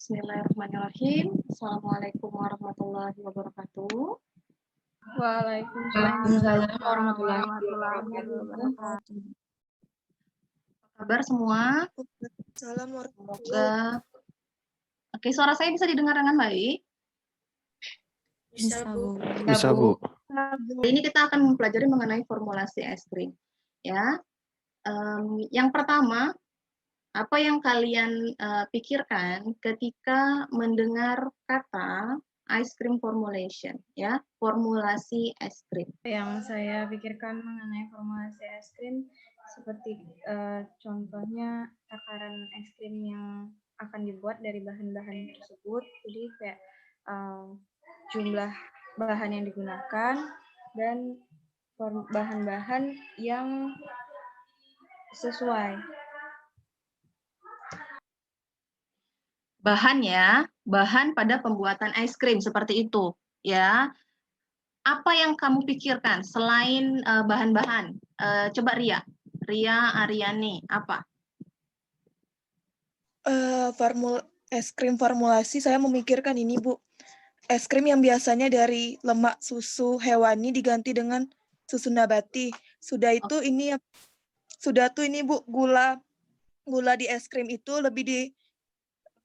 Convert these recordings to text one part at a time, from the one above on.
Bismillahirrahmanirrahim. Assalamualaikum warahmatullahi wabarakatuh. Waalaikumsalam warahmatullahi wabarakatuh. Apa kabar semua? Semoga. Oke, suara saya bisa didengar dengan baik? Bisa, Bu. Bisa, Bu. Hari ini kita akan mempelajari mengenai formulasi es krim. Ya, yang pertama, apa yang kalian pikirkan ketika mendengar kata ice cream formulation, ya, formulasi es krim? Yang saya pikirkan mengenai formulasi es krim seperti contohnya takaran es krim yang akan dibuat dari bahan-bahan tersebut. Jadi kayak jumlah bahan yang digunakan dan bahan-bahan yang sesuai. Bahannya, bahan pada pembuatan es krim seperti itu, ya. Apa yang kamu pikirkan selain bahan-bahan? Coba Ria Aryani, apa? Es krim formulasi saya memikirkan ini, Bu. Es krim yang biasanya dari lemak susu hewani diganti dengan susu nabati. Sudah ini Bu, gula di es krim itu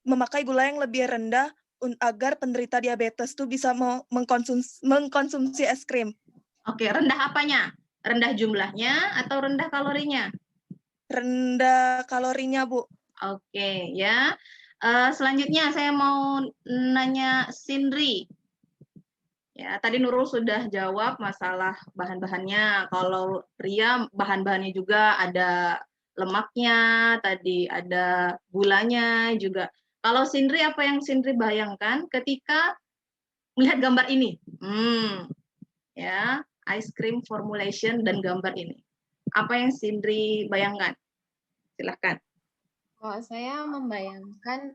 memakai gula yang lebih rendah agar penderita diabetes tuh bisa mengkonsumsi es krim. Oke, rendah apanya? Rendah jumlahnya atau rendah kalorinya? Rendah kalorinya, Bu. Oke, ya. Selanjutnya saya mau nanya Sindri. Ya, tadi Nurul sudah jawab masalah bahan-bahannya. Kalau Ria, bahan-bahannya juga ada lemaknya, tadi ada gulanya juga. Kalau Sindri, apa yang Sindri bayangkan ketika melihat gambar ini? Ya, ice cream formulation dan gambar ini. Apa yang Sindri bayangkan? Silahkan. Kalau saya membayangkan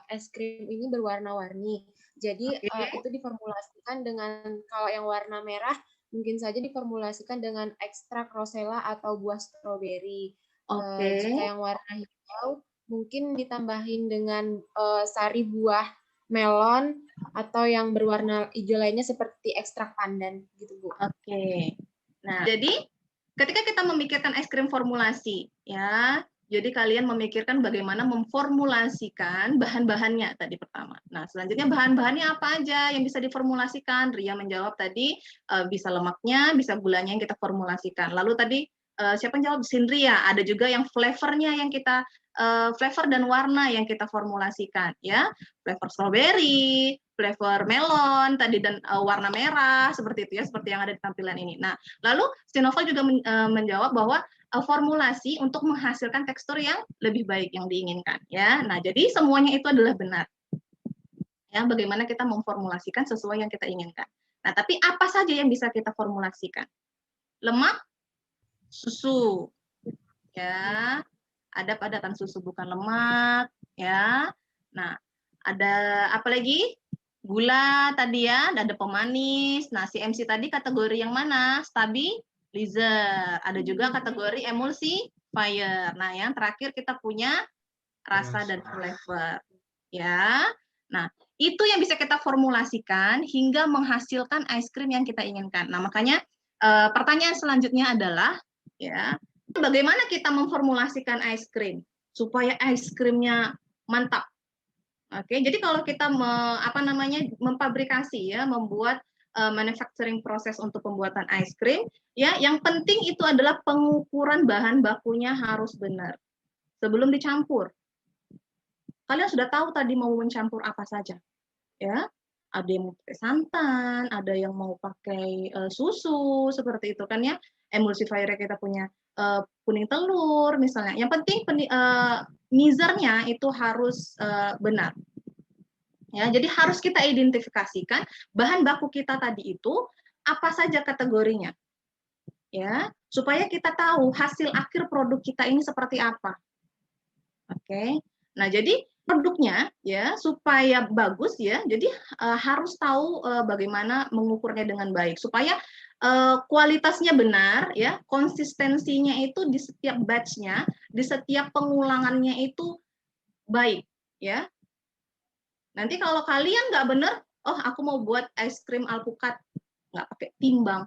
es krim ini berwarna-warni. Jadi itu diformulasikan dengan, kalau yang warna merah mungkin saja diformulasikan dengan ekstrak rosella atau buah stroberi. Jika yang warna hijau mungkin ditambahin dengan sari buah melon, atau yang berwarna hijau lainnya seperti ekstrak pandan gitu, Bu. Oke. Nah, jadi ketika kita memikirkan es krim formulasi, ya, jadi kalian memikirkan bagaimana memformulasikan bahan-bahannya tadi pertama. Nah, selanjutnya bahan-bahannya apa aja yang bisa diformulasikan? Ria menjawab tadi bisa lemaknya, bisa gulanya yang kita formulasikan. Lalu tadi siapa yang jawab? Sindri ya. Ada juga yang flavornya yang kita flavor dan warna yang kita formulasikan, ya. Flavor strawberry, flavor melon tadi, dan warna merah seperti itu ya, seperti yang ada di tampilan ini. Nah, lalu Sinova juga menjawab bahwa formulasi untuk menghasilkan tekstur yang lebih baik yang diinginkan, ya. Nah, jadi semuanya itu adalah benar. Ya, bagaimana kita memformulasikan sesuai yang kita inginkan. Nah, tapi apa saja yang bisa kita formulasikan? Lemak, susu, ya. Ada padatan susu bukan lemak, ya. Nah, ada apa lagi? Gula tadi ya, ada pemanis. Nah, si MC tadi kategori yang mana? Stabilizer. Ada juga kategori emulsifier. Nah, yang terakhir kita punya rasa dan flavor. Ya. Nah, itu yang bisa kita formulasikan hingga menghasilkan es krim yang kita inginkan. Nah, makanya pertanyaan selanjutnya adalah, ya, bagaimana kita memformulasikan es krim supaya es krimnya mantap? Oke, jadi kalau kita memfabrikasi, ya, membuat manufacturing proses untuk pembuatan es krim, ya, yang penting itu adalah pengukuran bahan bakunya harus benar sebelum dicampur. Kalian sudah tahu tadi mau mencampur apa saja, ya. Ada yang mau pakai santan, ada yang mau pakai susu, seperti itu kan ya. Emulsifier kita punya kuning telur misalnya. Yang penting mixernya itu harus benar. Ya, jadi harus kita identifikasikan bahan baku kita tadi itu apa saja kategorinya. Ya, supaya kita tahu hasil akhir produk kita ini seperti apa. Oke. Nah, jadi produknya, ya, supaya bagus, ya, jadi harus tahu bagaimana mengukurnya dengan baik supaya kualitasnya benar, ya, konsistensinya itu di setiap batch-nya, di setiap pengulangannya itu baik, ya. Nanti kalau kalian nggak bener, oh aku mau buat es krim alpukat, nggak pakai timbang,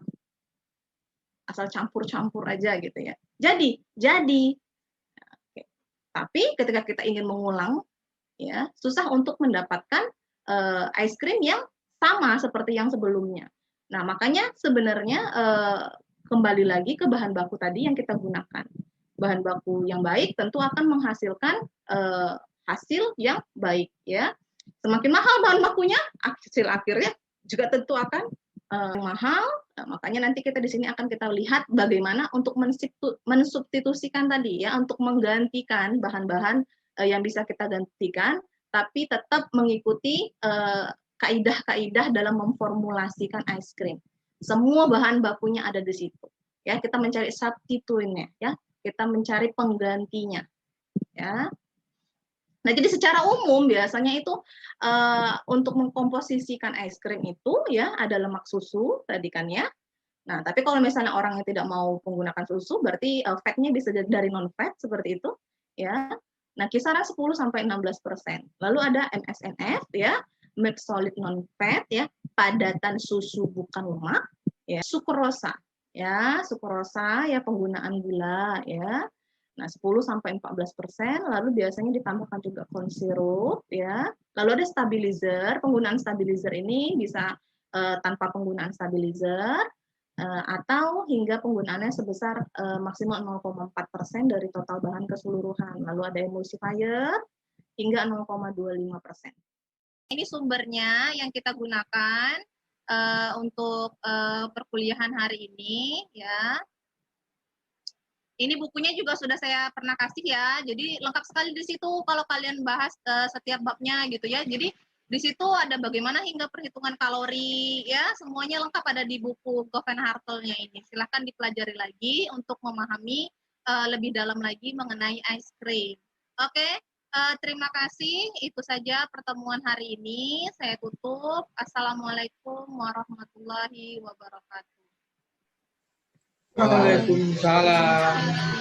asal campur-campur aja gitu ya. Jadi. Oke. Tapi ketika kita ingin mengulang, ya susah untuk mendapatkan es krim yang sama seperti yang sebelumnya. Nah makanya sebenarnya kembali lagi ke bahan baku tadi yang kita gunakan. Bahan baku yang baik tentu akan menghasilkan hasil yang baik ya. Semakin mahal bahan bakunya, hasil akhirnya juga tentu akan mahal. Nah, makanya nanti kita di sini akan kita lihat bagaimana untuk mensubstitusikan tadi ya, untuk menggantikan bahan-bahan yang bisa kita gantikan, tapi tetap mengikuti kaidah-kaidah dalam memformulasikan es krim. Semua bahan bakunya ada di situ. Ya, kita mencari substituennya ya. Kita mencari penggantinya. Ya. Nah, jadi secara umum biasanya itu untuk mengkomposisikan es krim itu ya ada lemak susu tadi kan ya. Nah, tapi kalau misalnya orang yang tidak mau menggunakan susu berarti fat-nya bisa dari non fat seperti itu ya. Nah, kisaran 10 sampai 16%. Lalu ada MSNF ya, milk solid non fat ya, padatan susu bukan lemak ya, sukrosa ya, sukrosa ya penggunaan gula ya. Nah, 10 sampai 14%, lalu biasanya ditambahkan juga corn syrup ya. Lalu ada stabilizer, penggunaan stabilizer ini bisa tanpa penggunaan stabilizer atau hingga penggunaannya sebesar maksimal 0,4% dari total bahan keseluruhan. Lalu ada emulsifier hingga 0,25%. Ini sumbernya yang kita gunakan untuk perkuliahan hari ini ya. Ini bukunya juga sudah saya pernah kasih ya, jadi lengkap sekali di situ kalau kalian bahas setiap babnya gitu ya. Jadi di situ ada bagaimana hingga perhitungan kalori ya, semuanya lengkap ada di buku Govan Hartelnya ini. Silahkan dipelajari lagi untuk memahami lebih dalam lagi mengenai ice cream. Oke, terima kasih. Itu saja pertemuan hari ini. Saya tutup. Assalamualaikum warahmatullahi wabarakatuh. Waalaikumsalam.